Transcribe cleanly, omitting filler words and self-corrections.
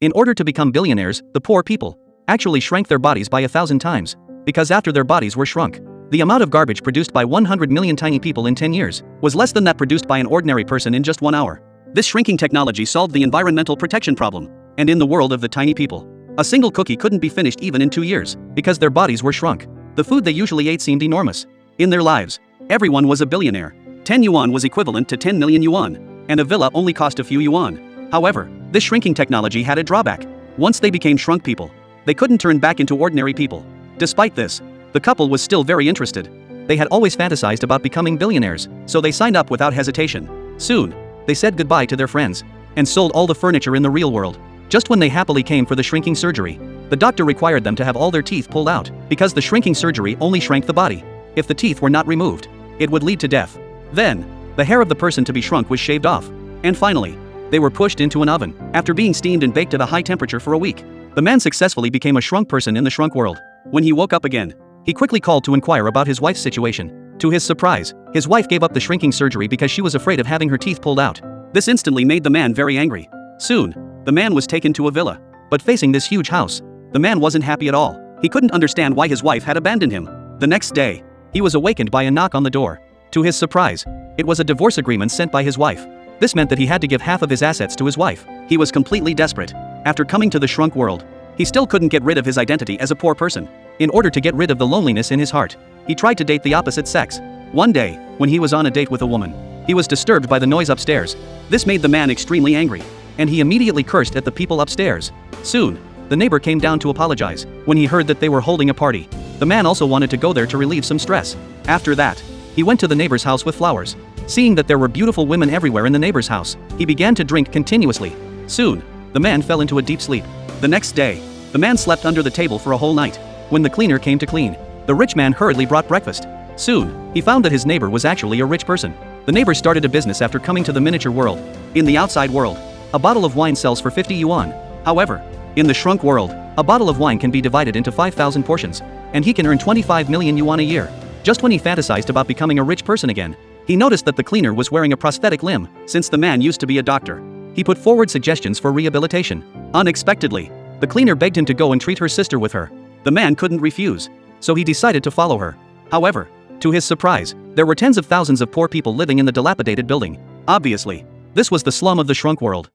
In order to become billionaires, the poor people actually shrank their bodies by 1,000 times. Because after their bodies were shrunk, the amount of garbage produced by 100 million tiny people in 10 years was less than that produced by an ordinary person in just 1 hour. This shrinking technology solved the environmental protection problem. And in the world of the tiny people, a single cookie couldn't be finished even in 2 years, because their bodies were shrunk. The food they usually ate seemed enormous. In their lives, everyone was a billionaire. 10 yuan was equivalent to 10 million yuan, and a villa only cost a few yuan. However, this shrinking technology had a drawback. Once they became shrunk people, they couldn't turn back into ordinary people. Despite this, the couple was still very interested. They had always fantasized about becoming billionaires, so they signed up without hesitation. Soon, they said goodbye to their friends and sold all the furniture in the real world. Just when they happily came for the shrinking surgery, the doctor required them to have all their teeth pulled out, because the shrinking surgery only shrank the body. If the teeth were not removed, it would lead to death. Then, the hair of the person to be shrunk was shaved off. And finally, they were pushed into an oven. After being steamed and baked at a high temperature for a week, the man successfully became a shrunk person in the shrunk world. When he woke up again, he quickly called to inquire about his wife's situation. To his surprise, his wife gave up the shrinking surgery because she was afraid of having her teeth pulled out. This instantly made the man very angry. Soon, the man was taken to a villa. But facing this huge house, the man wasn't happy at all. He couldn't understand why his wife had abandoned him. The next day, he was awakened by a knock on the door. To his surprise, it was a divorce agreement sent by his wife. This meant that he had to give half of his assets to his wife. He was completely desperate. After coming to the shrunk world, he still couldn't get rid of his identity as a poor person. In order to get rid of the loneliness in his heart, he tried to date the opposite sex. One day, when he was on a date with a woman, he was disturbed by the noise upstairs. This made the man extremely angry, and he immediately cursed at the people upstairs. Soon, the neighbor came down to apologize. When he heard that they were holding a party, the man also wanted to go there to relieve some stress. After that, he went to the neighbor's house with flowers. Seeing that there were beautiful women everywhere in the neighbor's house, he began to drink continuously. Soon, the man fell into a deep sleep. The next day, the man slept under the table for a whole night. When the cleaner came to clean, the rich man hurriedly brought breakfast. Soon, he found that his neighbor was actually a rich person. The neighbor started a business after coming to the miniature world. In the outside world, a bottle of wine sells for 50 yuan. However, in the shrunk world, a bottle of wine can be divided into 5,000 portions, and he can earn 25 million yuan a year. Just when he fantasized about becoming a rich person again, he noticed that the cleaner was wearing a prosthetic limb. Since the man used to be a doctor, he put forward suggestions for rehabilitation. Unexpectedly, the cleaner begged him to go and treat her sister with her. The man couldn't refuse, so he decided to follow her. However, to his surprise, there were tens of thousands of poor people living in the dilapidated building. Obviously, this was the slum of the shrunk world.